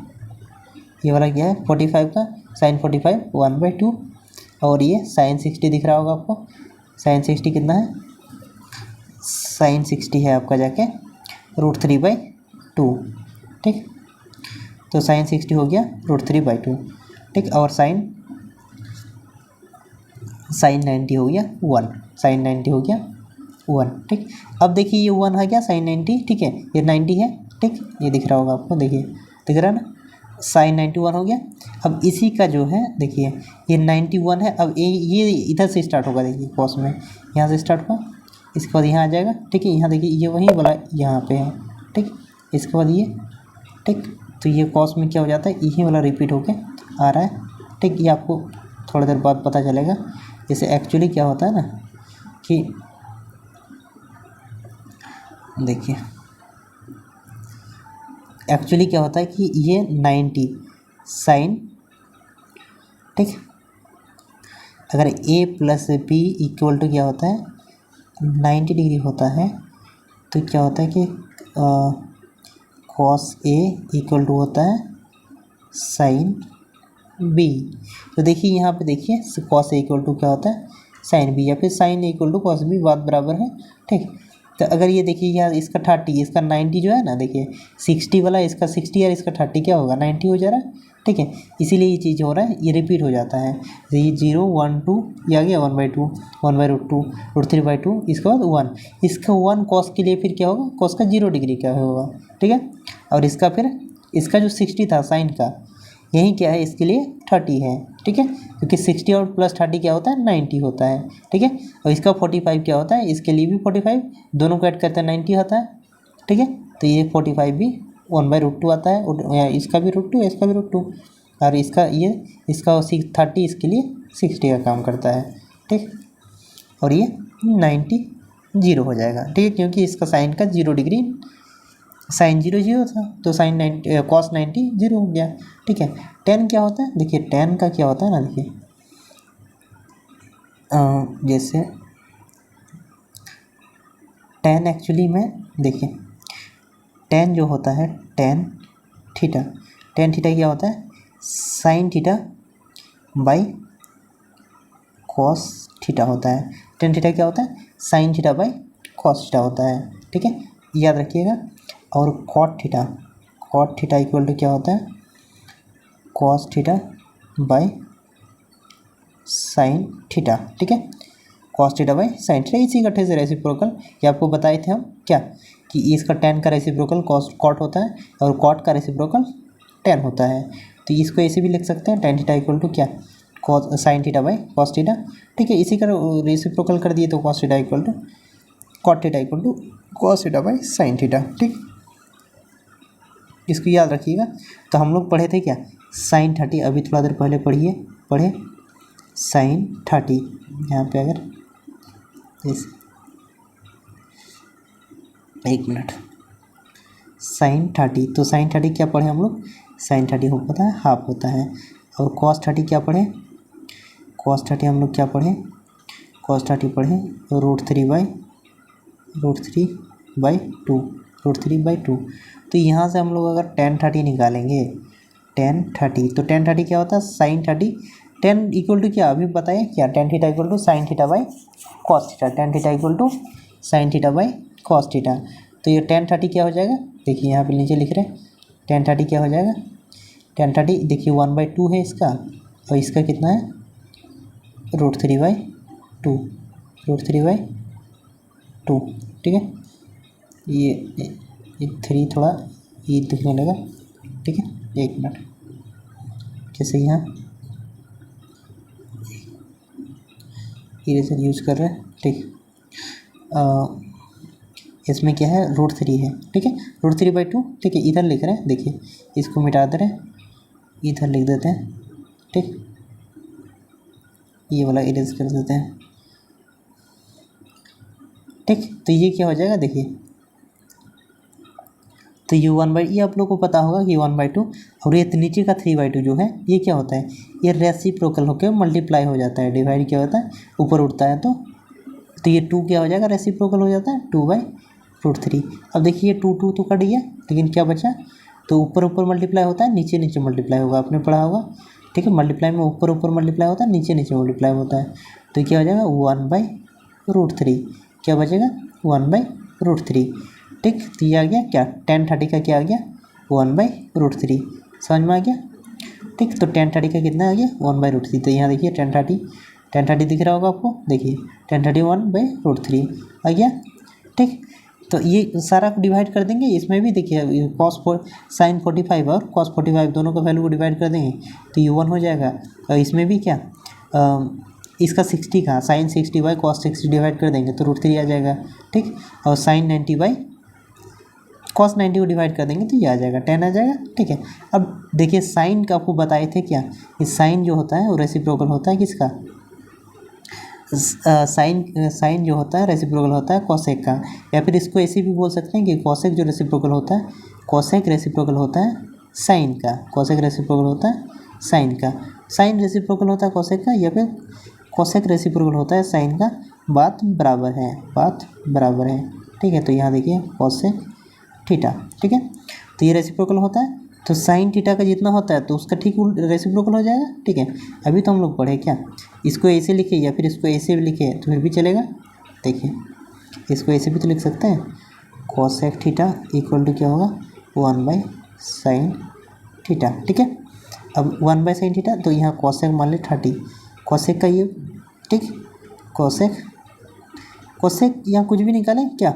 ये वाला क्या है 45 का, साइन 45 1/2, और ये साइन 60 दिख रहा होगा आपको, साइन 60 कितना है, साइन 60 है आपका जाके √3/2, ठीक। तो साइन 60 हो गया √3/2, ठीक। और साइन 90 हो गया 1, साइन 90 हो गया 1, ठीक। अब देखिए ये 1 है क्या, साइन 90, ठीक है, ये 90 है, ठीक, ये दिख रहा होगा आपको, देखिए दिख रहा है ना, साइन 91 हो गया। अब इसी का जो है देखिए ये 91 है, अब ये इधर से स्टार्ट होगा, देखिए कॉस में यहाँ से स्टार्ट हुआ, इसके बाद यहाँ आ जाएगा, ठीक है, यहाँ देखिए ये वही वाला यहाँ पे है, ठीक, इसके बाद ये, ठीक, तो ये कॉस में क्या हो जाता है, यही वाला रिपीट होके आ रहा है, ठीक। ये आपको थोड़ी देर बाद पता चलेगा, जैसे एक्चुअली क्या होता है ना कि देखिए एक्चुअली क्या होता है कि ये 90 साइन, ठीक, अगर a plus b equal to क्या होता है 90 डिग्री होता है, तो क्या होता है कि कॉस a इक्वल टू होता है साइन b। तो देखिए यहाँ पे देखिए कॉस a इक्वल टू क्या होता है साइन b, या फिर sine a equal to cos b, बात बराबर है, ठीक। तो अगर ये देखिए यहाँ इसका 30 इसका 90 जो है ना, देखिए 60 वाला इसका 60 और इसका 30 क्या होगा 90 हो जा रहा है, ठीक है, इसीलिए ये चीज़ हो रहा है, ये रिपीट हो जाता है, ये 0 1 2 ये आ गया 1/2 1/√2 √3/2, इसके बाद 1, इसका 1 कॉस के लिए फिर क्या होगा, कॉस का 0 डिग्री का होगा, ठीक है। और इसका फिर इसका जो 60 था साइन का, यही क्या है इसके लिए 30 है, ठीक है, क्योंकि 60 और प्लस 30 क्या होता है 90 होता है, ठीक है। और इसका 45 क्या होता है, इसके लिए भी 45, दोनों को ऐड करते हैं 90 होता है, ठीक है। तो ये 45 भी 1/√2 आता है, और इसका भी √2 इसका भी √2, और इसका 30 इसके लिए 60 का काम करता है, ठीक। और ये 90 0 हो जाएगा, ठीक है, क्योंकि इसका साइन का 0 डिग्री, साइन 0 0 था, तो साइन 90 कॉस 90 0 हो गया, ठीक है। tan क्या होता है, देखिए tan का क्या होता है ना, देखिए जैसे tan एक्चुअली में देखिए tan जो होता है tan थीटा क्या होता है sign theta by cos theta होता है, tan थीटा क्या होता है sign theta by cos theta होता है, ठीक है, याद रखिएगा। और कॉट थीटा इक्वल टू क्या होता है cos theta by sine theta, ठीक है, cos theta by sine theta. इसी इकट्ठे से रेसिप्रोकल, ये आपको बताए थे हम क्या, कि इसका टेन का रेसिप्रोकल कॉट होता है और कॉट का रेसिप्रोकल टेन होता है। तो इसको ऐसे भी लिख सकते हैं, टेन थीटा इक्वल टू क्या, cos sine theta by cos theta, ठीक है। इसी का रेसिप्रोकल कर दिए तो cos theta equal to cot theta equal to cos theta by sine theta, ठीक। इसको याद रखिएगा। तो हम लोग पढ़े थे क्या, साइन 30, अभी थोड़ा देर पहले पढ़े साइन 30। यहाँ पे अगर इस एक मिनट, साइन 30, तो साइन 30 क्या पढ़े हम लोग, साइन 30 हो पता है हाफ होता है। और कॉस 30 क्या पढ़े, कॉस 30 हम लोग क्या पढ़े, कॉस 30 पढ़े √3/2। तो यहाँ से हम लोग अगर tan 30 निकालेंगे, tan 30, तो tan 30 क्या होता है, साइन 30, tan इक्वल टू क्या अभी बताइए क्या, tan theta equal to sine theta by cos theta, tan theta equal to sine theta by cos theta. तो ये tan 30 क्या हो जाएगा, देखिए यहाँ पे नीचे लिख रहे हैं, tan 30 क्या हो जाएगा, tan 30 देखिए 1/2 है इसका, और इसका कितना है √3/2, √3/2, ठीक है। ये 3 थोड़ा ये दिखने लगा, ठीक है, एक मिनट, जैसे यहाँ इरेजर यूज कर रहे हैं, ठीक। इसमें क्या है √3 है, ठीक है, √3/2, ठीक है। इधर लिख रहे हैं, देखिए इसको मिटा दे रहे हैं, इधर लिख देते हैं, ठीक, ये वाला इरेज कर देते हैं, ठीक। तो ये क्या हो जाएगा देखिए, तो ये 1/, ये आप लोग को पता होगा कि 1/2, और ये नीचे का 3/2 जो है ये क्या होता है, ये रेसिप्रोकल होकर मल्टीप्लाई हो जाता है, डिवाइड क्या होता है ऊपर उठता है, तो ये 2 क्या हो जाएगा, रेसिप्रोकल हो जाता है 2/√3। अब देखिए 2 तो कट गया, लेकिन क्या बचा, तो ऊपर ऊपर मल्टीप्लाई होता है, नीचे नीचे मल्टीप्लाई होगा, आपने पढ़ा होगा, ठीक है। मल्टीप्लाई में ऊपर ऊपर मल्टीप्लाई होता है, नीचे नीचे मल्टीप्लाई होता है, तो क्या हो जाएगा 1/√3, क्या बचेगा 1/√3, ठीक। तो ये आ गया क्या, tan 30 का क्या आ गया 1/√3, समझ में आ गया, ठीक। तो tan 30 का कितना आ गया 1/√3। तो यहाँ देखिए tan 30 दिख रहा होगा आपको, देखिए tan 30 1/√3 आ गया, ठीक। तो ये सारा को डिवाइड कर देंगे, इसमें भी देखिए साइन 45 और cos 45 दोनों का वैल्यू को डिवाइड कर देंगे तो ये 1 हो जाएगा। और इसमें भी क्या इसका 60 का साइन 60/cos 60 डिवाइड कर देंगे तो √3 आ जाएगा, ठीक। और साइन 90/cos 90 को डिवाइड कर देंगे तो ये आ जाएगा 10 आ जाएगा, ठीक है। अब देखिए साइन का आपको बताए थे क्या, इस साइन जो होता है वो रेसिप्रोकल होता है किसका, साइन जो होता है रेसिप्रोकल होता है कोसेक का, या फिर इसको ऐसे भी बोल सकते हैं कि कोसेक जो रेसिप्रोकल होता है, कोसेक रेसिप्रोकल होता है साइन का, कोसेक रेसिप्रोकल होता है साइन का, साइन रेसिप्रोकल होता है कोसेक का, या फिर कोसेक रेसिप्रोकल होता है साइन का, बात बराबर है, ठीक है। तो यहाँ देखिए कोसेक थीटा, ठीक है, तो ये रेसिप्रोकल होता है, तो साइन थीटा का जितना होता है तो उसका ठीक रेसिप्रोकल हो जाएगा, ठीक है। अभी तो हम लोग पढ़े क्या, इसको ऐसे लिखे या फिर इसको ऐसे भी लिखे तो फिर भी चलेगा, देखिए इसको ऐसे भी तो लिख सकते हैं, कोसेक थीटा इक्वल टू क्या होगा 1/sin थीटा, ठीक है। अब 1/sin थीटा, तो यहाँ कोसेक मान ले 30, कोसेक का ये, ठीक, कोसेक यहाँ कुछ भी निकाले क्या,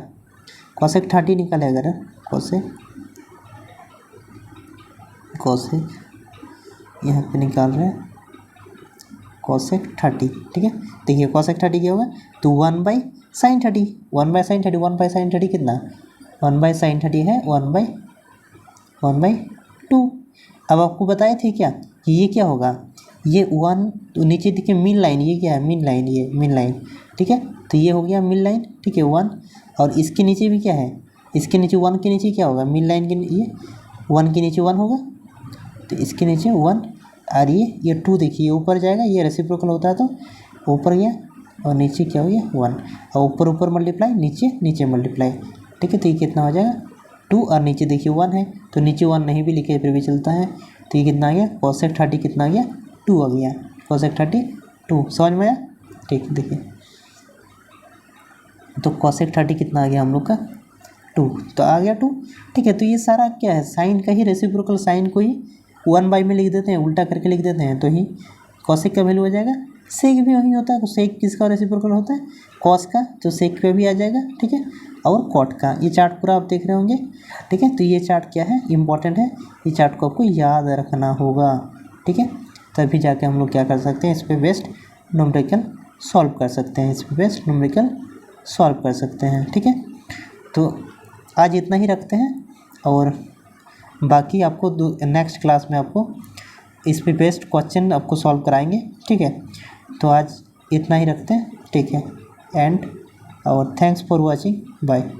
कोसेक 30 निकाले अगर, कोसेक यहाँ पे निकाल रहे हैं कोसेक 30, ठीक है। देखिए कोसेक 30 क्या होगा, तो 1/sin 30, 1/sin 30, 1/sin 30 कितना 1/sin 30 है 1/2। अब आपको बताए थे क्या कि ये क्या होगा, ये 1, तो नीचे देखिए मीन लाइन, ये क्या है मीन लाइन, ये मीन लाइन, ठीक है। तो ये हो गया मीन लाइन, ठीक है 1, और इसके नीचे भी क्या है, इसके नीचे 1 के नीचे क्या होगा, मीन लाइन के ये 1 के नीचे 1 होगा, तो इसके नीचे 1, और ये 2 देखिए ऊपर जाएगा, ये रेसिप्रोकल होता है तो ऊपर गया, और नीचे क्या हो गया 1, और ऊपर ऊपर मल्टीप्लाई, नीचे नीचे मल्टीप्लाई, ठीक है। तो ये कितना हो जाएगा 2, और नीचे देखिए 1 है, तो नीचे 1 नहीं भी लिखे फिर भी चलता है, तो ये कितना आ गया कोसेक 30 कितना आ गया 2 आ गया, कोसेक 30 2, समझ में आया, ठीक। देखिए तो कोसेक 30 कितना आ गया हम लोग का 2, तो आ गया 2, ठीक है। तो ये सारा क्या है, साइन का ही रेसिप्रोकल साइन को ही 1 में लिख देते हैं, उल्टा करके लिख देते हैं, तो ही कॉसेक का वैल्यू हो जाएगा। सेक भी वही होता है, तो सेक किसका रेसिप्रोकल होता है? कॉस का, तो सेक पे भी आ जाएगा, ठीक है। और कॉट का, ये चार्ट पूरा आप देख रहे होंगे, ठीक है। तो ये चार्ट क्या है, इंपॉर्टेंट है, ये चार्ट को आपको याद रखना होगा, ठीक है। तभी जाके हम लोग क्या कर सकते हैं, इस पर बेस्ड न्यूमेरिकल सॉल्व कर सकते हैं, इस पर बेस्ड न्यूमेरिकल सॉल्व कर सकते हैं, ठीक है। तो आज इतना ही रखते हैं, और बाकी आपको नेक्स्ट क्लास में आपको इस पे बेस्ड क्वेश्चन आपको सॉल्व कराएंगे, ठीक है। तो आज इतना ही रखते हैं, ठीक है। एंड और थैंक्स फॉर वॉचिंग, बाय।